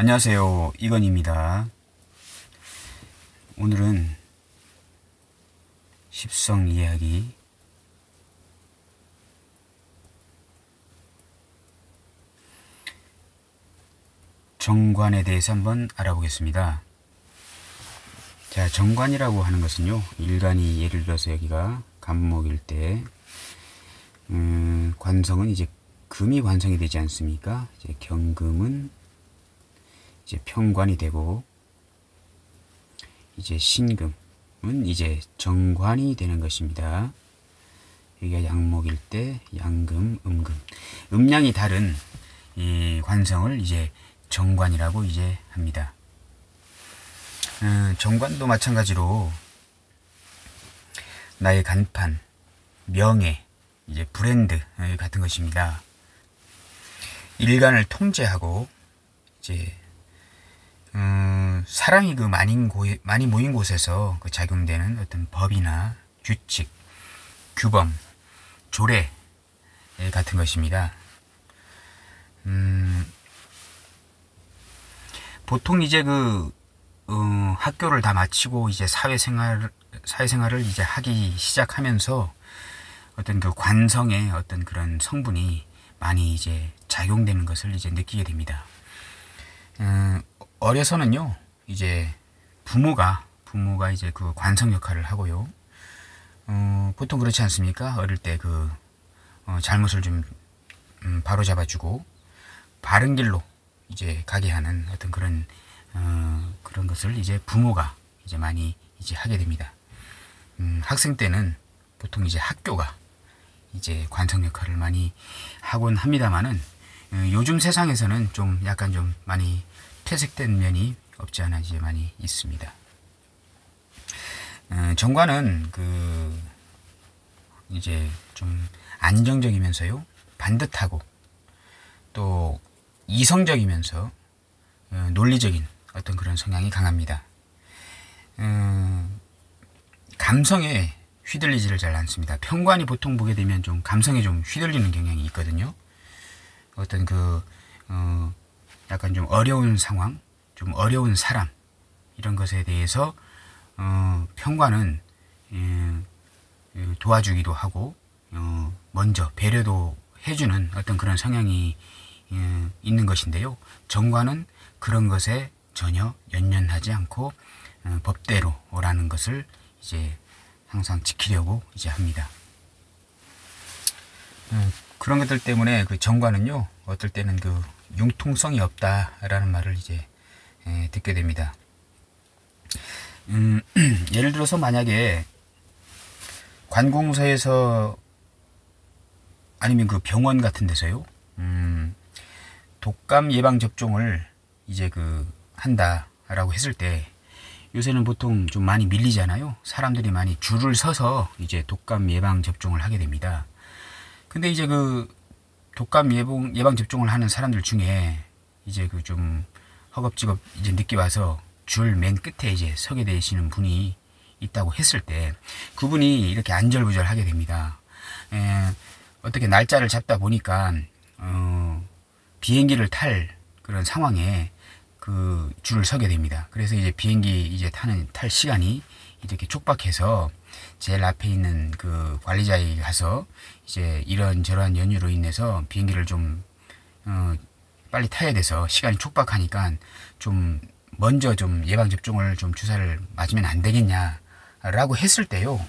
안녕하세요, 이건입니다. 오늘은 십성 이야기 정관에 대해서 한번 알아보겠습니다. 자, 정관이라고 하는 것은요, 일간이 예를 들어서 여기가 간목일 때 관성은 이제 금이 관성이 되지 않습니까? 이제 경금은 이제 평관이 되고, 이제 신금은 이제 정관이 되는 것입니다. 여기가 양목일 때 양금, 음금, 음양이 다른 이 관성을 이제 정관이라고 이제 합니다. 정관도 마찬가지로 나의 간판, 명예, 이제 브랜드 같은 것입니다. 일간을 통제하고 이제 사람이 그 많이 모인 곳에서 그 작용되는 어떤 법이나 규칙, 규범, 조례 같은 것입니다. 보통 이제 학교를 다 마치고 이제 사회생활을 이제 하기 시작하면서 어떤 그 관성의 어떤 그런 성분이 많이 이제 작용되는 것을 이제 느끼게 됩니다. 어려서는요, 이제 부모가 이제 그 관성 역할을 하고요. 보통 그렇지 않습니까? 어릴 때 잘못을 좀 바로 잡아주고 바른 길로 이제 가게 하는 어떤 그런 것을 이제 부모가 이제 많이 이제 하게 됩니다. 학생 때는 보통 이제 학교가 이제 관성 역할을 많이 하곤 합니다만은, 요즘 세상에서는 좀 약간 좀 많이 퇴색된 면이 없지 않아 이제 많이 있습니다. 정관은 이제 좀 안정적이면서요, 반듯하고 또 이성적이면서 논리적인 어떤 그런 성향이 강합니다. 감성에 휘둘리지를 잘 않습니다. 평관이 보통 보게 되면 좀 감성에 좀 휘둘리는 경향이 있거든요. 어떤 약간 좀 어려운 상황, 좀 어려운 사람, 이런 것에 대해서 평관은 도와주기도 하고 먼저 배려도 해주는 어떤 그런 성향이 있는 것인데요. 정관은 그런 것에 전혀 연연하지 않고 법대로라는 것을 이제 항상 지키려고 이제 합니다. 그런 것들 때문에 그 정관은요, 어떨 때는 융통성이 없다라는 말을 이제 듣게 됩니다. 예를 들어서 만약에 관공서에서 아니면 그 병원 같은 데서요, 독감 예방 접종을 이제 한다라고 했을 때, 요새는 보통 좀 많이 밀리잖아요. 사람들이 많이 줄을 서서 이제 독감 예방 접종을 하게 됩니다. 근데 이제 독감 예방 접종을 하는 사람들 중에 이제 좀 허겁지겁 이제 늦게 와서 줄 맨 끝에 이제 서게 되시는 분이 있다고 했을 때, 그분이 이렇게 안절부절하게 됩니다. 어떻게 날짜를 잡다 보니까 비행기를 탈 그런 상황에 줄을 서게 됩니다. 그래서 이제 비행기 이제 탈 시간이 이렇게 촉박해서 제일 앞에 있는 그 관리자에게 가서 이제 이런저런 연유로 인해서 비행기를 좀 빨리 타야 돼서 시간이 촉박하니까 좀 먼저 좀 예방접종을 좀 주사를 맞으면 안 되겠냐라고 했을 때요,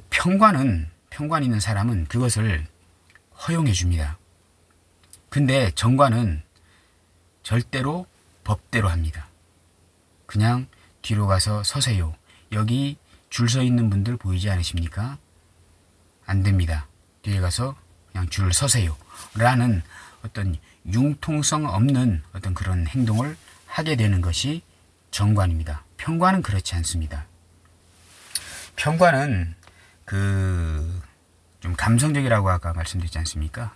평관 있는 사람은 그것을 허용해 줍니다. 근데 정관은 절대로 법대로 합니다. 그냥 뒤로 가서 서세요. 여기 줄 서 있는 분들 보이지 않으십니까? 안 됩니다. 뒤에 가서 그냥 줄 서세요. 라는 어떤 융통성 없는 어떤 그런 행동을 하게 되는 것이 정관입니다. 평관은 그렇지 않습니다. 평관은 좀 감성적이라고 아까 말씀드렸지 않습니까?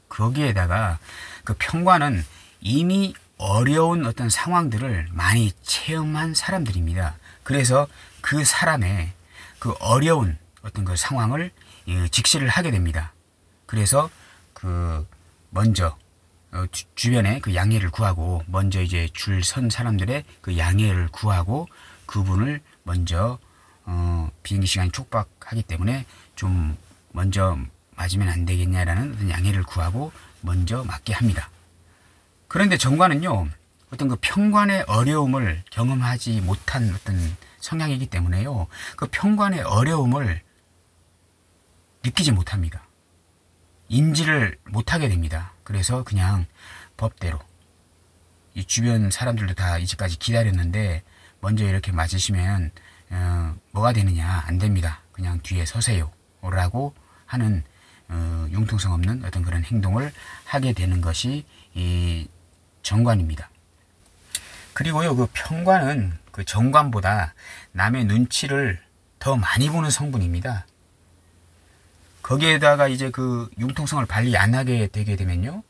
거기에다가 평관은 이미 어려운 어떤 상황들을 많이 체험한 사람들입니다. 그래서 그 사람의 어려운 어떤 그 상황을 직시를 하게 됩니다. 그래서 먼저 주변에 그 양해를 구하고 먼저 이제 줄 선 사람들의 그 양해를 구하고 그분을 먼저 비행기 시간이 촉박하기 때문에 좀 먼저 맞으면 안 되겠냐라는 어떤 양해를 구하고 먼저 맞게 합니다. 그런데 정관은요, 어떤 그 평관의 어려움을 경험하지 못한 어떤 성향이기 때문에요, 그 평관의 어려움을 느끼지 못합니다. 인지를 못하게 됩니다. 그래서 그냥 법대로, 이 주변 사람들도 다 이제까지 기다렸는데 먼저 이렇게 맞으시면 뭐가 되느냐, 안 됩니다. 그냥 뒤에 서세요 라고 하는 융통성 없는 어떤 그런 행동을 하게 되는 것이 이 정관입니다. 그리고요, 그 평관은 그 정관보다 남의 눈치를 더 많이 보는 성분입니다. 거기에다가 이제 그 융통성을 발휘 안 하게 되게 되면요,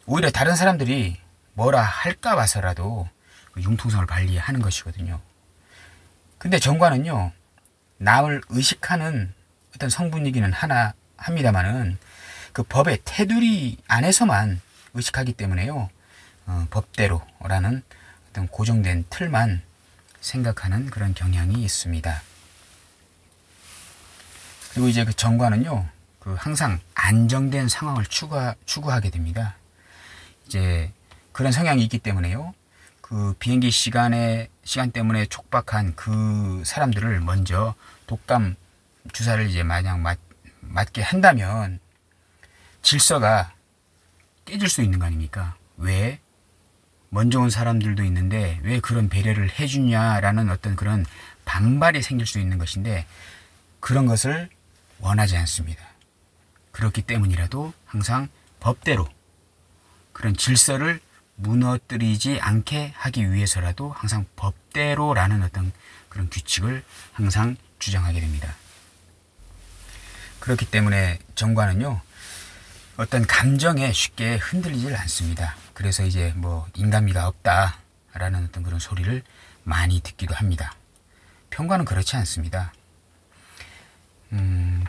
오히려 다른 사람들이 뭐라 할까 봐서라도 그 융통성을 발휘하는 것이거든요. 근데 정관은요, 남을 의식하는 어떤 성분이기는 합니다만은 그 법의 테두리 안에서만 의식하기 때문에요, 법대로라는 어떤 고정된 틀만 생각하는 그런 경향이 있습니다. 그리고 이제 그 정관은요, 그 항상 안정된 상황을 추구하게 됩니다. 이제 그런 성향이 있기 때문에요, 그 비행기 시간 때문에 촉박한 그 사람들을 먼저 독감 주사를 이제 만약 맞게 한다면 질서가 깨질 수 있는 거 아닙니까? 왜? 먼저 온 사람들도 있는데 왜 그런 배려를 해주냐라는 어떤 그런 반발이 생길 수 있는 것인데, 그런 것을 원하지 않습니다. 그렇기 때문이라도 항상 법대로, 그런 질서를 무너뜨리지 않게 하기 위해서라도 항상 법대로라는 어떤 그런 규칙을 항상 주장하게 됩니다. 그렇기 때문에 정관은요, 어떤 감정에 쉽게 흔들리질 않습니다. 그래서 이제 뭐 인간미가 없다라는 어떤 그런 소리를 많이 듣기도 합니다. 평관은 그렇지 않습니다.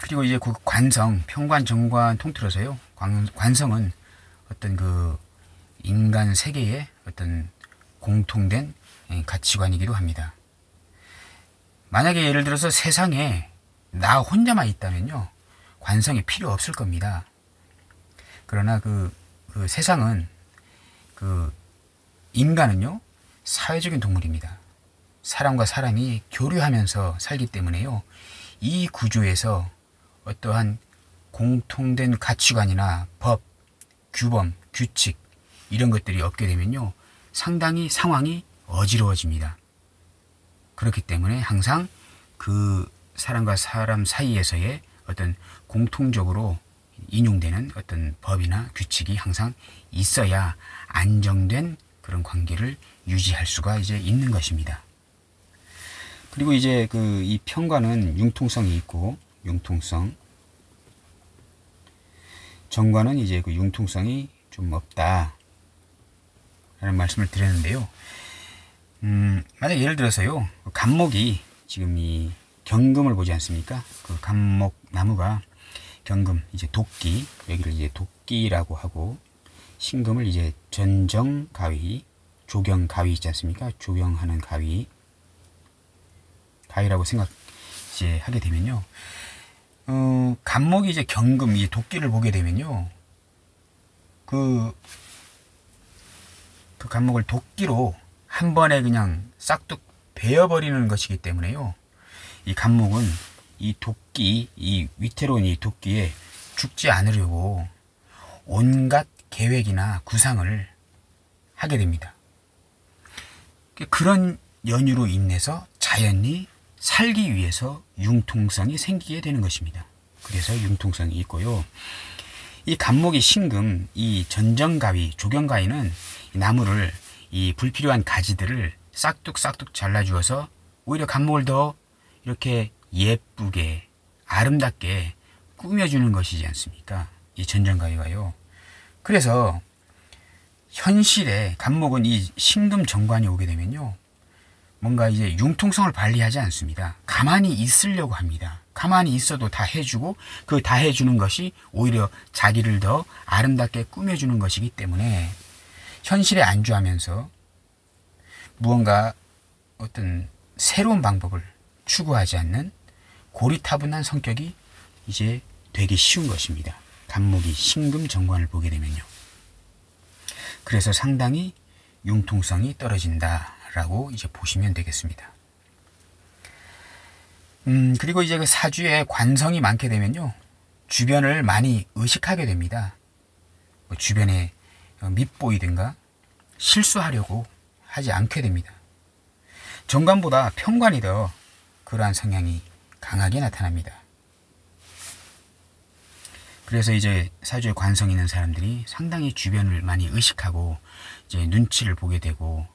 그리고 이제 그 관성, 평관, 정관 통틀어서요, 관성은 어떤 그 인간 세계의 어떤 공통된 가치관이기도 합니다. 만약에 예를 들어서 세상에 나 혼자만 있다면요, 관성이 필요 없을 겁니다. 그러나 그 세상은, 그 인간은요, 사회적인 동물입니다. 사람과 사람이 교류하면서 살기 때문에요, 이 구조에서 어떠한 공통된 가치관이나 법, 규범, 규칙 이런 것들이 없게 되면요, 상당히 상황이 어지러워집니다. 그렇기 때문에 항상 그 사람과 사람 사이에서의 어떤 공통적으로 인용되는 어떤 법이나 규칙이 항상 있어야 안정된 그런 관계를 유지할 수가 이제 있는 것입니다. 그리고 이제 그 이 평관은 융통성이 있고, 융통성, 정관은 이제 그 융통성이 좀 없다 라는 말씀을 드렸는데요. 만약 예를 들어서요, 감목이 지금 이 경금을 보지 않습니까? 그 감목 나무가 경금, 이제 도끼, 여기를 이제 도끼라고 하고, 신금을 이제 전정가위, 조경가위 있지 않습니까? 조경하는 가위라고 생각 이제 하게 되면요, 감목이 이제 경금, 이 도끼를 보게 되면요, 그 감목을 도끼로 한 번에 그냥 싹둑 베어버리는 것이기 때문에요, 이 감목은 이 도끼, 이 위태로운 이 도끼에 죽지 않으려고 온갖 계획이나 구상을 하게 됩니다. 그런 연유로 인해서 자연히 살기 위해서 융통성이 생기게 되는 것입니다. 그래서 융통성이 있고요, 이 감목이 신금, 이 전정가위, 조경가위는 이 나무를, 이 불필요한 가지들을 싹둑싹둑 잘라주어서 오히려 감목을 더 이렇게 예쁘게 아름답게 꾸며주는 것이지 않습니까? 이 전정가위가요. 그래서 현실에 감목은 이 신금 정관이 오게 되면요, 뭔가 이제 융통성을 발휘하지 않습니다. 가만히 있으려고 합니다. 가만히 있어도 다 해주고 그 다 해주는 것이 오히려 자기를 더 아름답게 꾸며주는 것이기 때문에 현실에 안주하면서 무언가 어떤 새로운 방법을 추구하지 않는 고리타분한 성격이 이제 되기 쉬운 것입니다. 간목이 신금정관을 보게 되면요. 그래서 상당히 융통성이 떨어진다라고 이제 보시면 되겠습니다. 그리고 이제 그 사주에 관성이 많게 되면요. 주변을 많이 의식하게 됩니다. 뭐 주변에 밉보이든가 실수하려고 하지 않게 됩니다. 정관보다 편관이 더 그러한 성향이 강하게 나타납니다. 그래서 이제 사주에 관성 있는 사람들이 상당히 주변을 많이 의식하고 이제 눈치를 보게 되고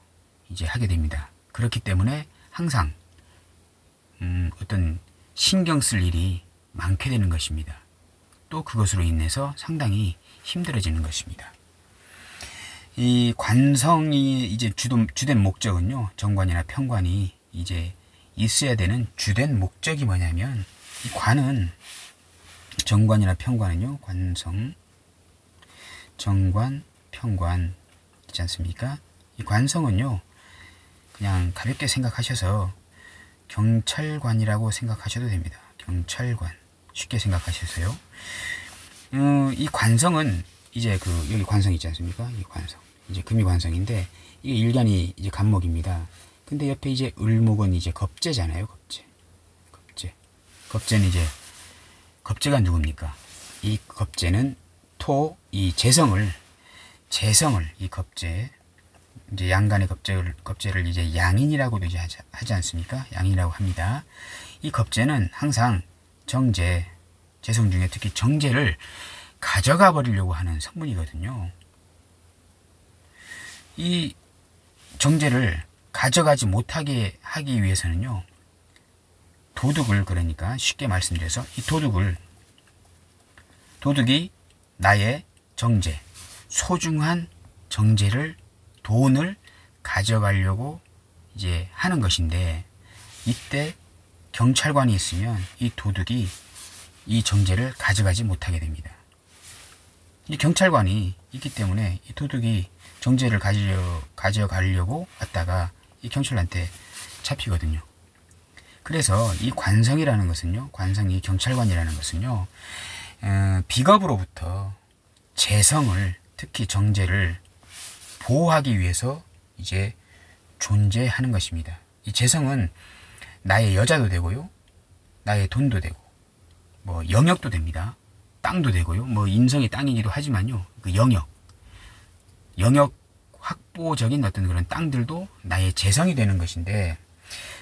이제 하게 됩니다. 그렇기 때문에 항상 어떤 신경 쓸 일이 많게 되는 것입니다. 또 그것으로 인해서 상당히 힘들어지는 것입니다. 이 관성이 이제 주된 목적은요, 정관이나 편관이 이제 있어야 되는 주된 목적이 뭐냐면, 이 관은 정관이나 편관은요, 관성, 정관, 편관 있지 않습니까? 이 관성은요, 그냥 가볍게 생각하셔서 경찰관이라고 생각하셔도 됩니다. 경찰관 쉽게 생각하셔서요. 이 관성은 이제 여기 관성 있지 않습니까? 이 관성 이제 금이 관성인데 이게 일간이 이제 간목입니다. 근데 옆에 이제 을목은 이제 겁재잖아요. 겁재는 이제 겁재가 누굽니까? 이 겁재는 이 재성을 이 겁재 이제 양간의 겁재를 이제 양인이라고도 이제 하지 않습니까? 양인이라고 합니다. 이 겁재는 항상 재성 중에 특히 정제를 가져가 버리려고 하는 성분이거든요. 이 정제를 가져가지 못하게 하기 위해서는요, 도둑을, 그러니까 쉽게 말씀드려서 이 도둑이 나의 정제, 소중한 정제를, 돈을 가져가려고 이제 하는 것인데, 이때 경찰관이 있으면 이 도둑이 이 정제를 가져가지 못하게 됩니다. 이 경찰관이 있기 때문에 이 도둑이 정제를 가져가려고 왔다가 이 경찰한테 잡히거든요. 그래서 이 관성이라는 것은요, 관성이 경찰관이라는 것은요, 비겁으로부터 재성을, 특히 정제를 보호하기 위해서 이제 존재하는 것입니다. 이 재성은 나의 여자도 되고요, 나의 돈도 되고, 뭐 영역도 됩니다. 땅도 되고요. 뭐 인성이 땅이기도 하지만요, 그 영역 확보적인 어떤 그런 땅들도 나의 재성이 되는 것인데,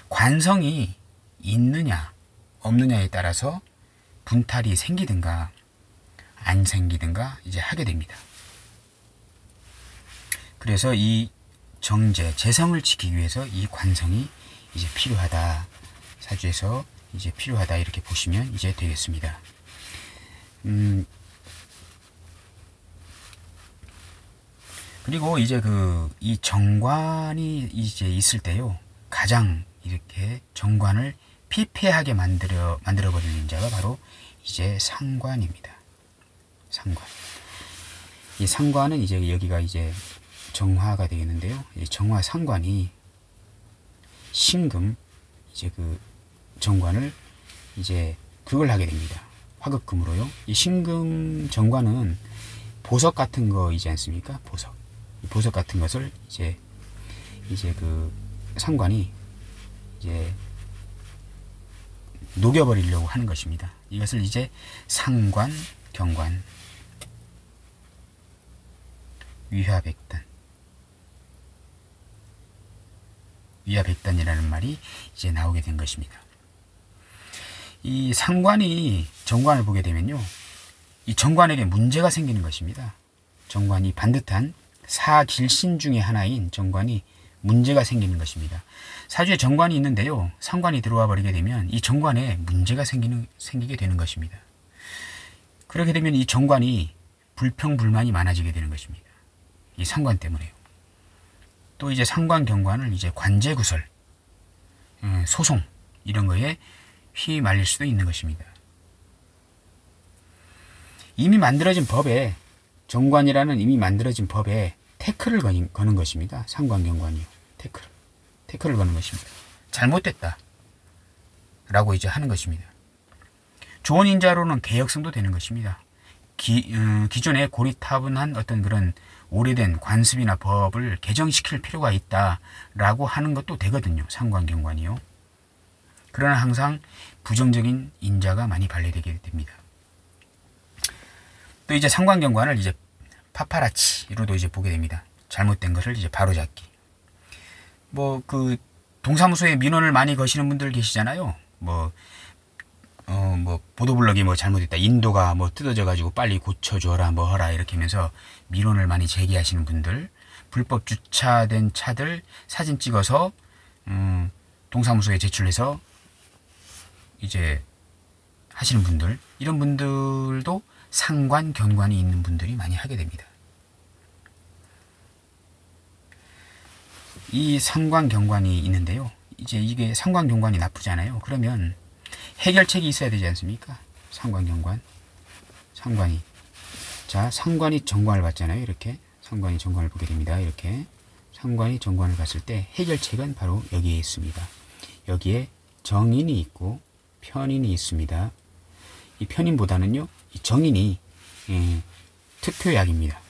관성이 있느냐 없느냐에 따라서 분탈이 생기든가 안 생기든가 이제 하게 됩니다. 그래서 이 정제, 재성을 지키기 위해서 이 관성이 이제 필요하다. 사주에서 이제 필요하다, 이렇게 보시면 이제 되겠습니다. 그리고 이제 이 정관이 이제 있을 때요, 가장 이렇게 정관을 피폐하게 만들어 버리는 자가 바로 이제 상관입니다. 상관. 이 상관은 이제 여기가 이제 정화가 되겠는데요. 이 정화 상관이 신금, 이제 정관을 이제 그걸 하게 됩니다. 화극금으로요. 이 신금 정관은 보석 같은 거이지 않습니까? 보석 같은 것을 이제 상관이 이제 녹여버리려고 하는 것입니다. 이것을 이제 상관, 경관, 위화백단이라는 말이 이제 나오게 된 것입니다. 이 상관이 정관을 보게 되면요, 이 정관에게 문제가 생기는 것입니다. 정관이 반듯한 사길신 중의 하나인 정관이 문제가 생기는 것입니다. 사주에 정관이 있는데요, 상관이 들어와 버리게 되면 이 정관에 문제가 생기게 되는 것입니다. 그렇게 되면 이 정관이 불평불만이 많아지게 되는 것입니다. 이 상관 때문에요. 또 이제 상관 경관을 이제 관제구설, 소송 이런 거에 휘말릴 수도 있는 것입니다. 이미 만들어진 법에 정관이라는 이미 만들어진 법에 태클을 거는 것입니다. 상관경관이요. 태클을 거는 것입니다. 잘못됐다 라고 이제 하는 것입니다. 조언인자로는 개혁성도 되는 것입니다. 기존에 고리타분한 어떤 그런 오래된 관습이나 법을 개정시킬 필요가 있다라고 하는 것도 되거든요. 상관경관이요. 그러나 항상 부정적인 인자가 많이 발휘되게 됩니다. 또 이제 상관경관을 이제 파파라치로도 이제 보게 됩니다. 잘못된 것을 이제 바로잡기. 뭐 그 동사무소에 민원을 많이 거시는 분들 계시잖아요. 뭐 보도블럭이 뭐 잘못했다. 인도가 뭐 뜯어져 가지고 빨리 고쳐줘라 뭐 하라 이렇게 하면서 민원을 많이 제기하시는 분들, 불법 주차된 차들 사진 찍어서 동사무소에 제출해서 이제 하시는 분들, 이런 분들도 상관, 경관이 있는 분들이 많이 하게 됩니다. 이 상관, 경관이 있는데요. 이제 이게 상관, 경관이 나쁘잖아요. 그러면 해결책이 있어야 되지 않습니까? 상관, 경관. 상관이. 자, 상관이 정관을 봤잖아요. 이렇게. 상관이 정관을 보게 됩니다. 이렇게. 상관이 정관을 봤을 때 해결책은 바로 여기에 있습니다. 여기에 정인이 있고 편인이 있습니다. 이 편인보다는요, 이 정인이 특효약입니다.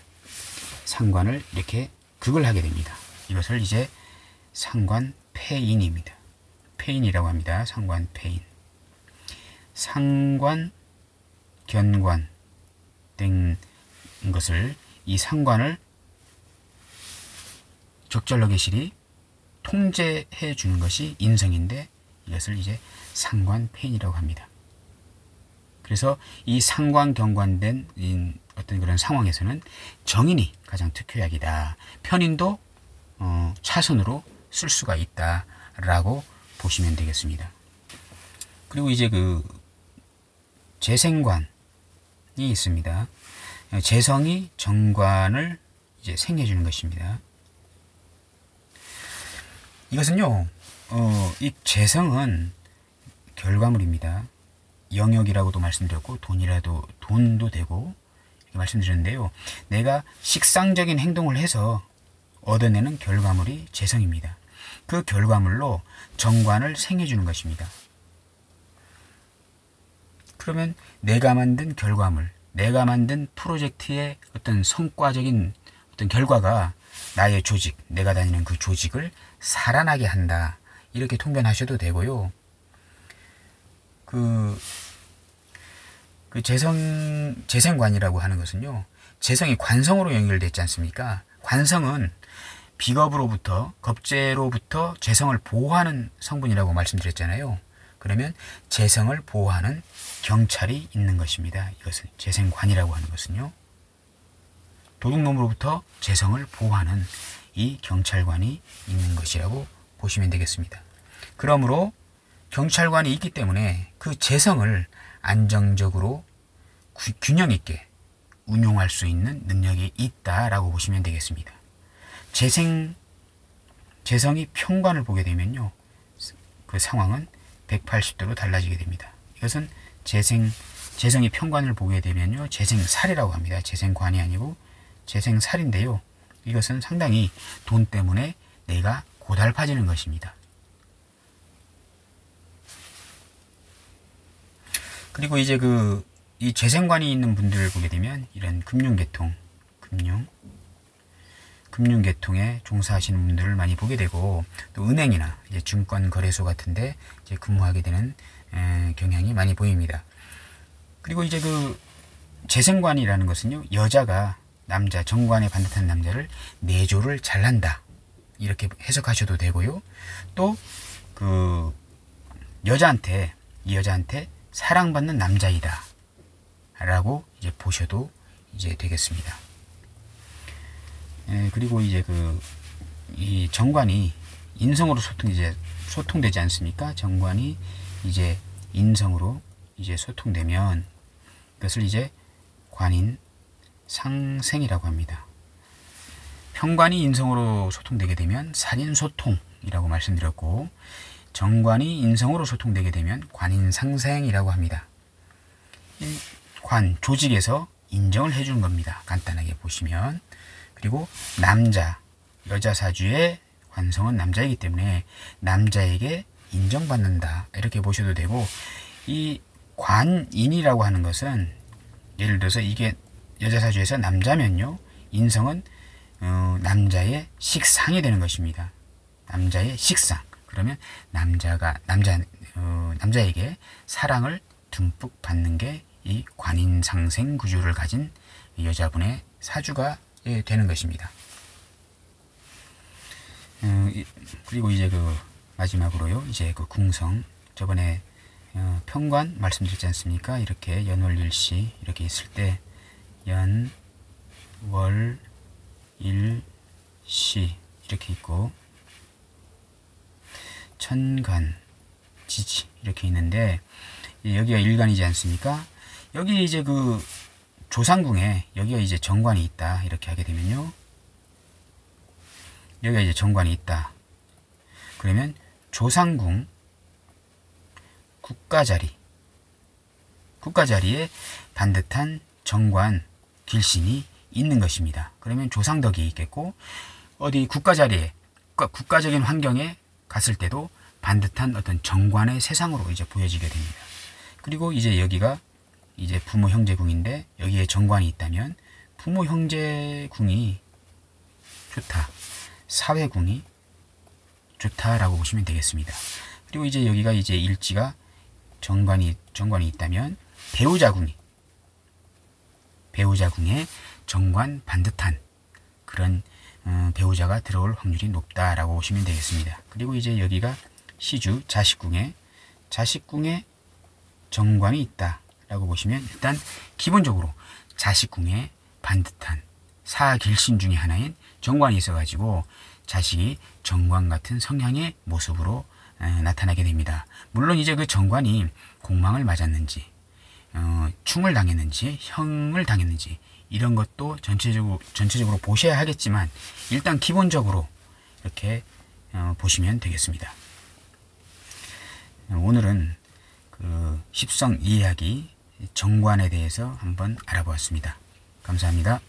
상관을 이렇게 극을 하게 됩니다. 이것을 이제 상관폐인입니다. 폐인이라고 합니다. 상관폐인. 상관, 견관 된 것을, 이 상관을 적절하게실이 통제해 주는 것이 인성인데, 이것을 이제 상관폐인이라고 합니다. 그래서 이 상관, 경관된 어떤 그런 상황에서는 정인이 가장 특효약이다. 편인도 차선으로 쓸 수가 있다라고 보시면 되겠습니다. 그리고 이제 그 재생관이 있습니다. 재성이 정관을 이제 생겨주는 것입니다. 이것은요, 이 재성은 결과물입니다. 영역이라고도 말씀드렸고, 돈도 되고, 이렇게 말씀드렸는데요. 내가 식상적인 행동을 해서 얻어내는 결과물이 재성입니다. 그 결과물로 정관을 생겨주는 것입니다. 그러면 내가 만든 결과물, 내가 만든 프로젝트의 어떤 성과적인 어떤 결과가 나의 조직, 내가 다니는 그 조직을 살아나게 한다. 이렇게 통변하셔도 되고요. 그 재생관이라고 하는 것은요, 재성이 관성으로 연결되지 않습니까? 관성은 비겁으로부터, 겁재로부터 재성을 보호하는 성분이라고 말씀드렸잖아요. 그러면 재성을 보호하는 경찰이 있는 것입니다. 이것은 재생관이라고 하는 것은요, 도둑놈으로부터 재성을 보호하는 이 경찰관이 있는 것이라고 보시면 되겠습니다. 그러므로 경찰관이 있기 때문에 그 재성을 안정적으로 균형 있게 운용할 수 있는 능력이 있다라고 보시면 되겠습니다. 재성이 편관을 보게 되면요, 그 상황은 180도로 달라지게 됩니다. 이것은 재성이 편관을 보게 되면요, 재생살이라고 합니다. 재생관이 아니고 재생살인데요. 이것은 상당히 돈 때문에 내가 고달파지는 것입니다. 그리고 이제 이 재생관이 있는 분들을 보게 되면 이런 금융계통에 종사하시는 분들을 많이 보게 되고, 또 은행이나 이제 증권거래소 같은데 이제 근무하게 되는 경향이 많이 보입니다. 그리고 이제 그 재생관이라는 것은요, 여자가 남자, 정관에 반듯한 남자를 내조를 잘한다. 이렇게 해석하셔도 되고요. 또 그 이 여자한테 사랑받는 남자이다. 라고 이제 보셔도 이제 되겠습니다. 그리고 이제 이 정관이 인성으로 소통되지 않습니까? 정관이 이제 인성으로 이제 소통되면 그것을 이제 관인 상생이라고 합니다. 편관이 인성으로 소통되게 되면 살인소통이라고 말씀드렸고, 정관이 인성으로 소통되게 되면 관인상생이라고 합니다. 이 관, 조직에서 인정을 해주는 겁니다. 간단하게 보시면. 그리고 남자, 여자 사주의 관성은 남자이기 때문에 남자에게 인정받는다, 이렇게 보셔도 되고, 이 관인이라고 하는 것은 예를 들어서 이게 여자 사주에서 남자면요, 인성은 남자의 식상이 되는 것입니다. 남자의 식상. 그러면 남자에게 사랑을 듬뿍 받는 게 이 관인상생 구조를 가진 여자분의 사주가 되는 것입니다. 그리고 이제 그 마지막으로요, 이제 그 궁성, 저번에 편관 말씀드렸지 않습니까? 이렇게 연월일시 이렇게 있을 때 연, 월, 일, 시 이렇게 있고, 천간, 지지 이렇게 있는데, 여기가 일간이지 않습니까? 여기 이제 그 조상궁에 여기가 이제 정관이 있다, 이렇게 하게 되면요, 여기가 이제 정관이 있다. 그러면 조상궁 국가자리에 반듯한 정관 길신이 있는 것입니다. 그러면 조상덕이 있겠고, 어디 국가자리에, 국가적인 환경에 갔을 때도 반듯한 어떤 정관의 세상으로 이제 보여지게 됩니다. 그리고 이제 여기가 이제 부모 형제궁인데, 여기에 정관이 있다면 부모 형제궁이 좋다, 사회궁이 좋다라고 보시면 되겠습니다. 그리고 이제 여기가 이제 일지가 정관이 있다면 배우자궁에 정관 반듯한 그런 배우자가 들어올 확률이 높다라고 보시면 되겠습니다. 그리고 이제 여기가 시주 자식궁에 정관이 있다라고 보시면, 일단 기본적으로 자식궁에 반듯한 사길신 중에 하나인 정관이 있어가지고 자식이 정관 같은 성향의 모습으로 나타나게 됩니다. 물론 이제 그 정관이 공망을 맞았는지, 충을 당했는지, 형을 당했는지, 이런 것도 전체적으로 보셔야 하겠지만, 일단 기본적으로 이렇게 보시면 되겠습니다. 오늘은 그 십성 이해하기 정관에 대해서 한번 알아보았습니다. 감사합니다.